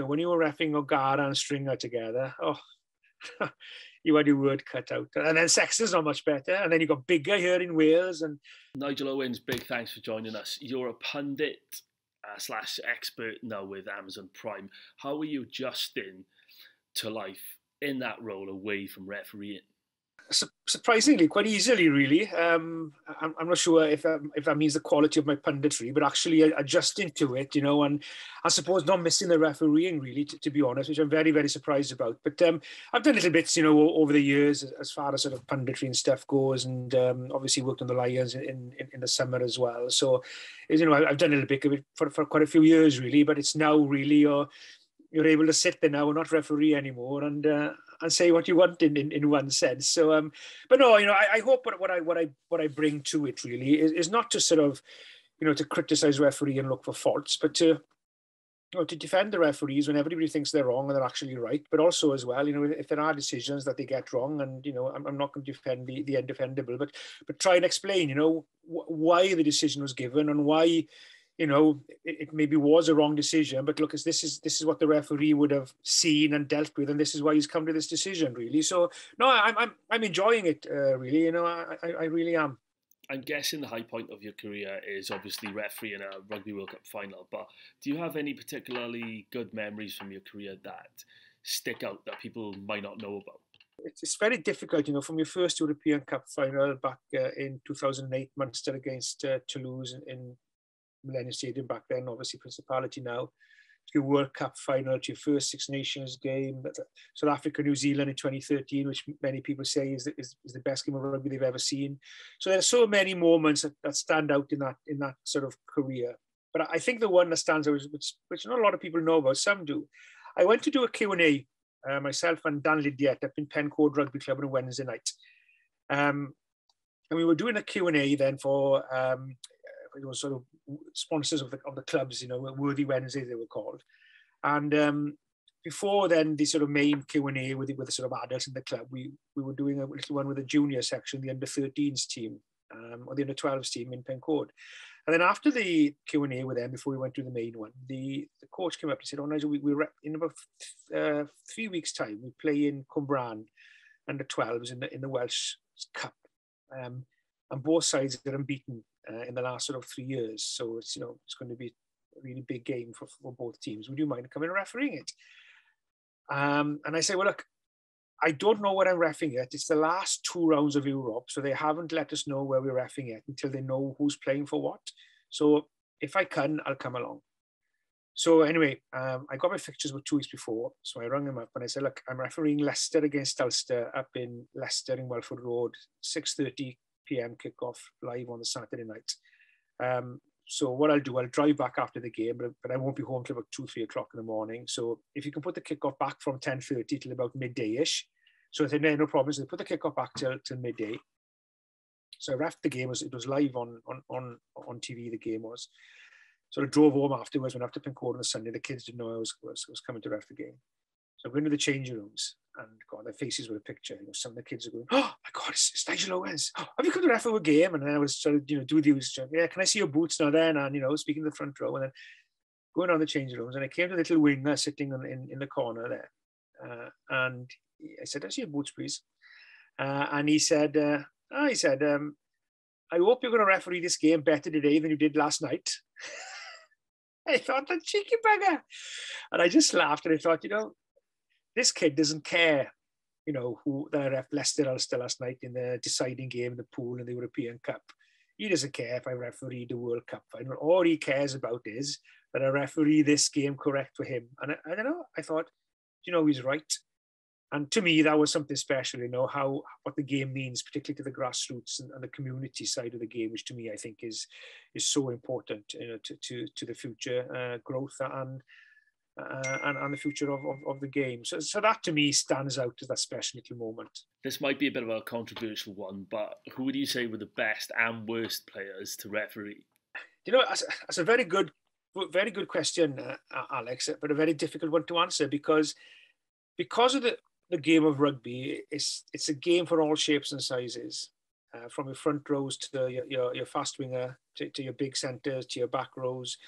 when you were reffing O'Gara and Stringer together, oh, you had your word cut out. And then Sexton's not much better. And then you got Bigger here in Wales. And Nigel Owens, big thanks for joining us. You're a pundit slash expert now with Amazon Prime. How are you adjusting to life in that role away from refereeing? Surprisingly, quite easily, really. I'm not sure if that means the quality of my punditry, but actually adjusting to it, and I suppose not missing the refereeing, really, to be honest, which I'm very, very surprised about. But I've done little bits, over the years as far as sort of punditry and stuff goes, and obviously worked on the Lions in the summer as well. So, I've done a little bit of it for quite a few years, really, but it's now really you're able to sit there now and not referee anymore and say what you want in one sense. So, but no, I hope what I bring to it really is not to sort of, to criticize referee and look for faults, but to defend the referees when everybody thinks they're wrong and they're actually right. But also as well, if there are decisions that they get wrong, and I'm not going to defend the indefendable, but try and explain, why the decision was given and why. It maybe was a wrong decision, but look, this is what the referee would have seen and dealt with, and this is why he's come to this decision, really. So, no, I'm enjoying it, really. I really am. I'm guessing the high point of your career is obviously refereeing a Rugby World Cup final, but do you have any particularly good memories from your career that stick out that people might not know about? It's very difficult, from your first European Cup final back in 2008, Munster against Toulouse in Millennium Stadium back then, obviously Principality now, to your World Cup final, to your first Six Nations game, South Africa, New Zealand in 2013, which many people say is the best game of rugby they've ever seen. So there's so many moments that stand out in that sort of career. But I think the one that stands out, which not a lot of people know about, some do. I went to do a Q&A, myself and Dan Lydiat up in Pencoed Rugby Club on a Wednesday night. And we were doing a Q&A then for sort of sponsors of the clubs, Worthy Wednesdays they were called. And before then, the sort of main Q&A with the sort of adults in the club, we were doing a little one with the junior section, the under-13s team, or the under-12s team in Pencoed. And then after the Q&A with them, before we went to the main one, the coach came up and said, "Oh, Nigel, we're in about 3 weeks' time, we play in Cwmbran under-12s in the Welsh Cup. And both sides are unbeaten in the last sort of 3 years. So it's going to be a really big game for both teams. Would you mind coming and refereeing it?" And I say, "Well, look, I don't know what I'm reffing yet. It's the last 2 rounds of Europe, so they haven't let us know where we're reffing yet until they know who's playing for what. So if I can, I'll come along." So anyway, I got my fixtures with 2 weeks before, so I rang him up and I said, "Look, I'm refereeing Leicester against Ulster up in Leicester in Welford Road, 6:30 p.m. kickoff live on the Saturday night. So what I'll do, I'll drive back after the game, but I won't be home till about 2-3 o'clock in the morning. So if you can put the kickoff back from 10:30 till about midday-ish." So I said, "No problem." So they put the kickoff back till midday. So I reffed the game. It was live on TV, the game was. So I drove home afterwards, went up to Pencoed on a Sunday. The kids didn't know I was coming to ref the game. So I went to the changing rooms, and God, their faces were a picture. Some of the kids are going, "Oh my God, it's Nigel Owens. Oh, have you come to ref a game?" And then I was sort of, do the "Yeah, can I see your boots now then?" And, speaking to the front row, and then going on the changing rooms. And I came to the little winger sitting in the corner there. And I said, "I see your boots, please." And he said, "I hope you're going to referee this game better today than you did last night." I thought, "that cheeky bugger." And I just laughed and I thought, this kid doesn't care, who that ref Leicester Ulster last night in the deciding game in the pool in the European Cup. He doesn't care if I referee the World Cup final. All he cares about is that I referee this game correct for him. And I don't know, I thought, he's right. And to me, that was something special, what the game means, particularly to the grassroots and the community side of the game, which to me, I think is so important, to the future growth and the future of the game. So that to me stands out as that special little moment. This might be a bit of a controversial one, but who would you say were the best and worst players to referee? That's a very good question, Alex, but a very difficult one to answer because of the game of rugby. It's a game for all shapes and sizes, from your front rows to your fast winger, to your big centres, to your back rows.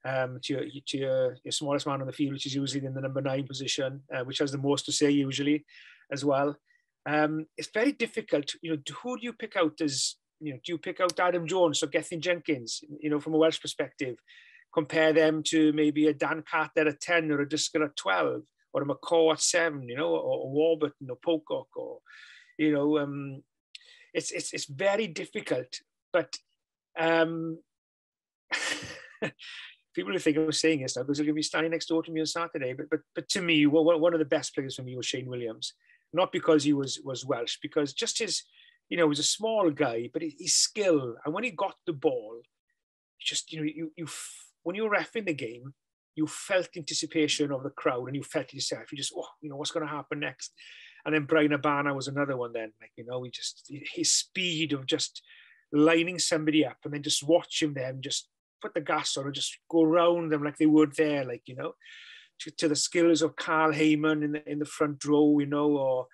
to your smallest man on the field, which is usually in the number 9 position, which has the most to say usually as well. It's very difficult. Who do you pick out as, do you pick out Adam Jones or Gethin Jenkins, from a Welsh perspective? Compare them to maybe a Dan Carter at 10 or a Driscoll at 12 or a McCaw at 7, or Warburton or Pocock or, it's very difficult. But people who think I was saying this now because they're going to be standing next door to me on Saturday. But to me, one of the best players for me was Shane Williams. Not because he was Welsh, because just his, he was a small guy, but his skill, and when he got the ball, just when you were reffing the game, you felt anticipation of the crowd, and you felt it yourself. You just, what's going to happen next? And then Brian Abana was another one. Then, his speed of just lining somebody up, and then just watching them just put the gas on and just go around them like they would there, to the skills of Carl Heyman in the front row, or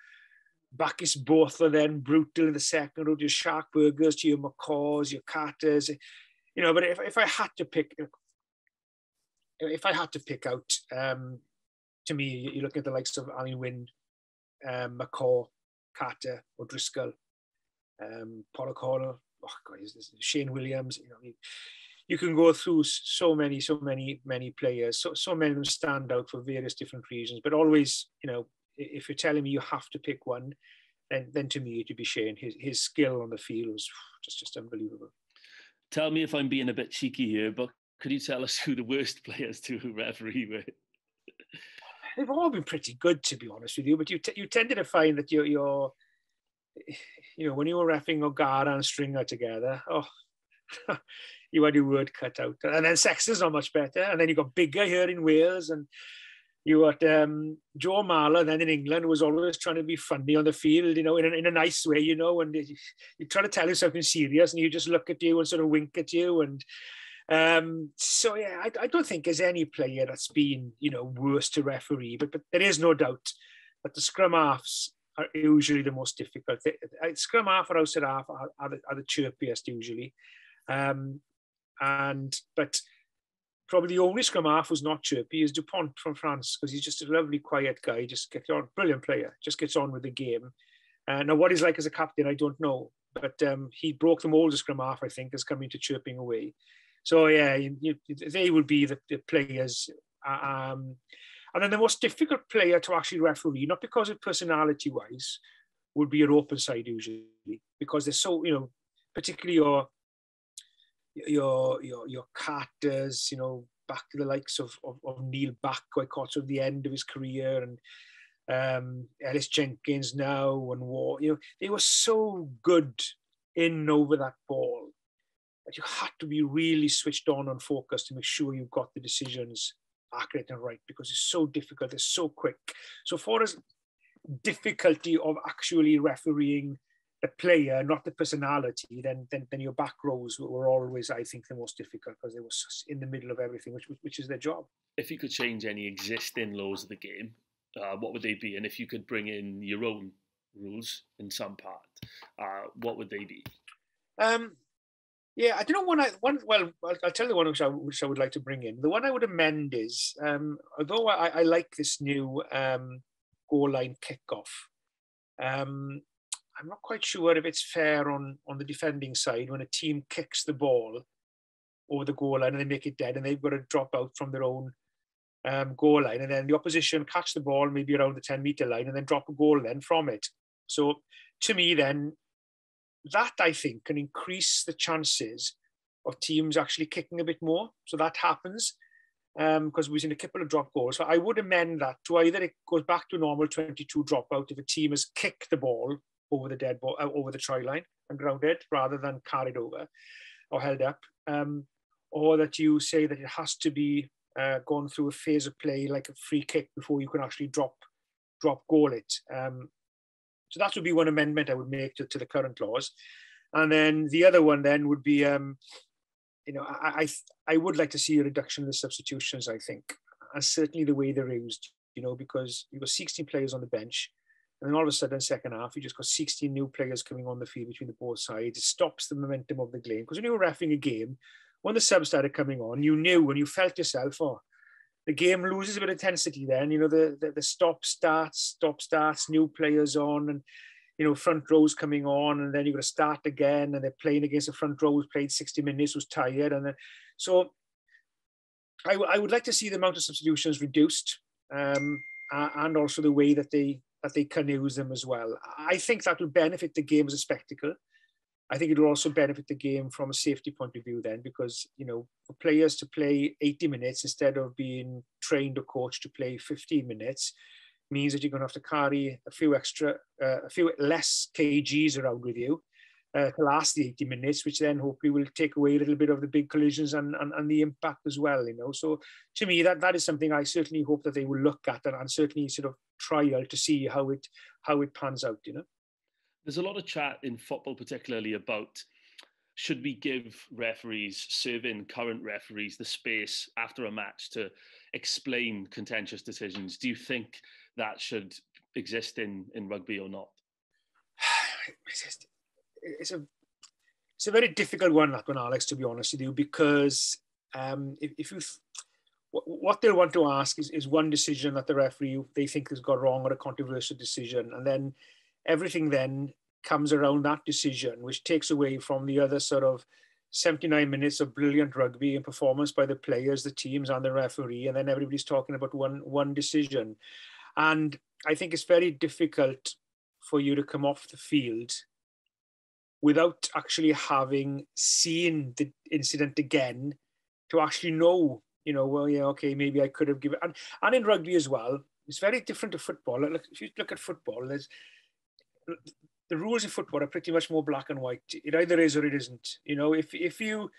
Bacchus Botha, then brutal in the second row, your Shark Burgers, to your McCaws, your Carters, But if I had to pick out, to me, you look at the likes of Alan Wynne, McCaw, Carter, or Driscoll, Paul O'Connell, Shane Williams. You can go through so many players. So many of them stand out for various different reasons. But always, if you're telling me you have to pick one, then to me it would be Shane. His skill on the field was just unbelievable. Tell me if I'm being a bit cheeky here, but could you tell us who the worst players to referee were? They've all been pretty good, to be honest with you. But you tended to find that you're when you were reffing O'Gara and Stringer together, you had your word cut out. And then Sexton's not much better. And then you got Bigger here in Wales, and you got Joe Marler then in England, who was always trying to be funny on the field, in a nice way, and you try to tell him something serious, and you just look at you and sort of wink at you. And I don't think there's any player that's been, worse to referee, but there is no doubt that the scrum halves are usually the most difficult. Scrum half or outside half are the chirpiest usually. But probably the only scrum half who's not chirpy is Dupont from France, because he's just a lovely, quiet guy. Just gets on, brilliant player, just gets on with the game. Now, what he's like as a captain, I don't know. But he broke the mold of scrum half, I think, as coming to chirping away. So, yeah, they would be the players. And then the most difficult player to actually referee, not because of personality-wise, would be your open side usually, because they're so, particularly your Carters, back to the likes of Neil Back, who I caught at the end of his career, and Ellis Jenkins now, and War. They were so good in over that ball that you had to be really switched on and focused to make sure you got the decisions accurate and right, because it's so difficult, it's so quick. So far as difficulty of actually refereeing the player, not the personality, then your back rows were always, I think, the most difficult, because they were in the middle of everything, which is their job. If you could change any existing laws of the game, what would they be? And if you could bring in your own rules in some part, what would they be? Yeah, I don't know well, I'll tell you the one which I would like to bring in. The one I would amend is, although I like this new goal line kickoff, I'm not quite sure if it's fair on the defending side when a team kicks the ball over the goal line and they make it dead, and they've got to drop out from their own goal line, and then the opposition catch the ball maybe around the 10-meter line and then drop a goal then from it. So to me then, that I think can increase the chances of teams actually kicking a bit more. So that happens because we've seen a couple of drop goals. So I would amend that to either it goes back to normal 22 dropout if a team has kicked the ball over the dead ball, over the try line and grounded, rather than carried over or held up, or that you say that it has to be gone through a phase of play like a free kick before you can actually drop goal it. So that would be one amendment I would make to the current laws. And then the other one then would be, I would like to see a reduction in the substitutions, I think, and certainly the way they're used, because you've got 16 players on the bench, and then all of a sudden, second half, you just got 16 new players coming on the field between the both sides. It stops the momentum of the game. Because when you're reffing a game when the subs started coming on, you knew and you felt yourself, oh, the game loses a bit of intensity then, you know, the stop starts, new players on, and, you know, front rows coming on, and then you've got to start again, and they're playing against the front row who's played 60 minutes, who's tired. And then, so I would like to see the amount of substitutions reduced, and also the way that they can use them as well. I think that will benefit the game as a spectacle. I think it will also benefit the game from a safety point of view then, because, you know, for players to play 80 minutes instead of being trained or coached to play 15 minutes means that you're going to have to carry a few less kgs around with you to last the 80 minutes, which then hopefully will take away a little bit of the big collisions and the impact as well, you know. So to me, that is something I certainly hope that they will look at and certainly sort of trial to see how it pans out, you know. There's a lot of chat in football particularly about, should we give referees, serving current referees, the space after a match to explain contentious decisions? Do you think that should exist in rugby or not? It's a very difficult one, that one, Alex, to be honest with you, because what they'll want to ask is one decision that the referee they think has got wrong, or a controversial decision, and then everything then comes around that decision, which takes away from the other sort of 79 minutes of brilliant rugby and performance by the players, the teams, and the referee, and then everybody's talking about one decision. And I think it's very difficult for you to come off the field without actually having seen the incident again to actually know, you know, well, yeah, okay, maybe I could have given. And in rugby as well, it's very different to football. If you look at football, the rules of football are pretty much more black and white. It either is or it isn't. You know, if you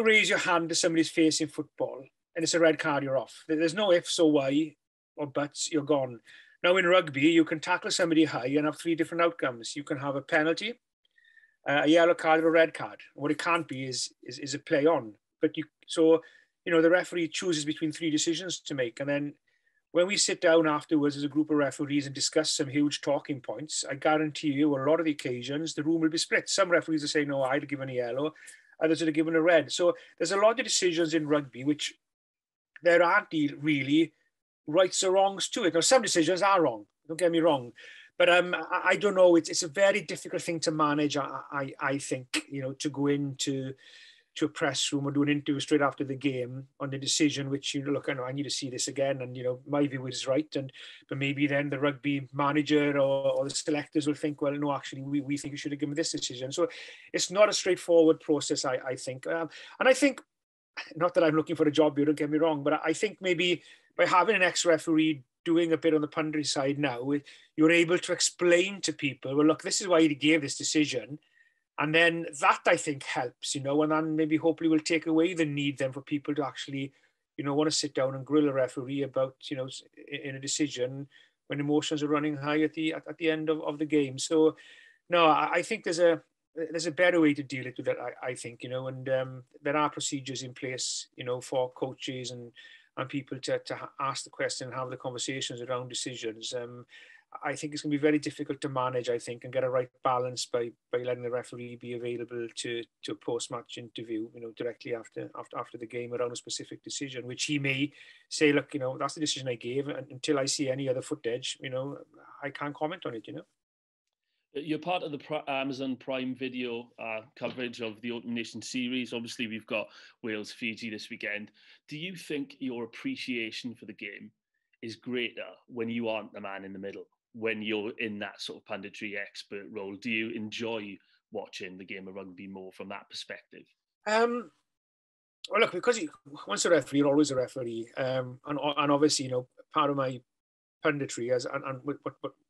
raise your hand to somebody's face in football and it's a red card, you're off. There's no ifs or why or buts, you're gone. Now in rugby, you can tackle somebody high and have three different outcomes. You can have a penalty, a yellow card, or a red card. What it can't be is a play on. But the referee chooses between three decisions to make, and then when we sit down afterwards as a group of referees and discuss some huge talking points, I guarantee you, a lot of the occasions, the room will be split. Some referees will say, no, I'd have given a yellow. Others would have given a red. So there's a lot of decisions in rugby which there aren't really rights or wrongs to it. Now, some decisions are wrong, don't get me wrong. But I don't know, it's a very difficult thing to manage, I think, you know, to go into a press room or do an interview straight after the game on the decision, which, you know, look, I need to see this again, and, you know, my view is right, but maybe then the rugby manager or the selectors will think, well, no, actually we think you should have given this decision. So it's not a straightforward process, I think, and I think, not that I'm looking for a job here, don't get me wrong, but I think maybe by having an ex-referee doing a bit on the punditry side now, you're able to explain to people, well, look, this is why he gave this decision. And then that, I think, helps, you know, and then maybe hopefully will take away the need then for people to actually, you know, want to sit down and grill a referee about, you know, in a decision when emotions are running high at the end of the game. So, no, I think there's a better way to deal with it, I think, you know, and there are procedures in place, you know, for coaches and people to ask the question and have the conversations around decisions. I think it's going to be very difficult to manage, I think, and get a right balance by letting the referee be available to a post-match interview, you know, directly after the game around a specific decision, which he may say, look, you know, that's the decision I gave, and until I see any other footage, you know, I can't comment on it, you know. You're part of the Amazon Prime Video coverage of the Open Nation series. Obviously, we've got Wales-Fiji this weekend. Do you think your appreciation for the game is greater when you aren't the man in the middle, when you're in that sort of punditry expert role? Do you enjoy watching the game of rugby more from that perspective? Well, look, because once a referee, you're always a referee. And obviously, you know, part of my punditry and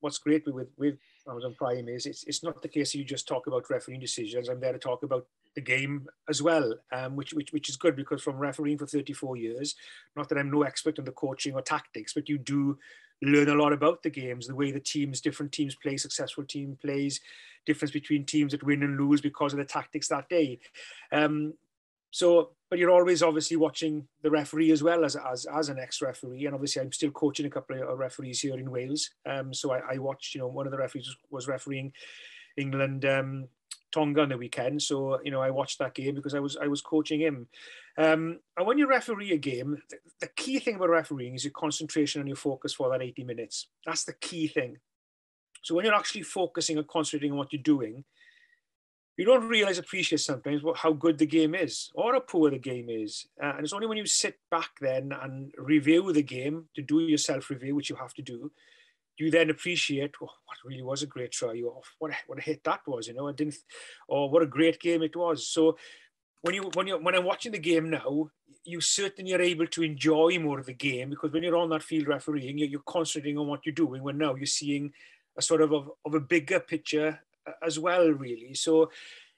what's great with Amazon Prime is it's not the case that you just talk about refereeing decisions. I'm there to talk about the game as well, which is good, because from refereeing for 34 years, not that I'm no expert on the coaching or tactics, but you do learn a lot about the games, the way the different teams play, successful team plays, difference between teams that win and lose because of the tactics that day. But you're always obviously watching the referee as well as an ex-referee, and obviously I'm still coaching a couple of referees here in Wales. So I watched, you know, one of the referees was refereeing England Tonga on the weekend, so I watched that game because I was coaching him. And when you referee a game, the key thing about refereeing is your concentration and your focus for that 80 minutes. That's the key thing. So when you're actually focusing and concentrating on what you're doing, you don't appreciate sometimes how good the game is or how poor the game is. And it's only when you sit back then and review the game, to do your self-review, which you have to do, you then appreciate, what really was a great try, or what a hit that was, or what a great game it was. So when I'm watching the game now, you certainly are able to enjoy more of the game, because when you're on that field refereeing, you're concentrating on what you're doing, when now you're seeing a sort of a bigger picture as well, really. So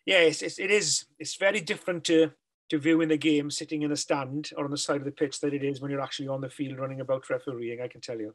yeah, it's very different to viewing the game sitting in a stand or on the side of the pitch than it is when you're actually on the field running about refereeing, I can tell you.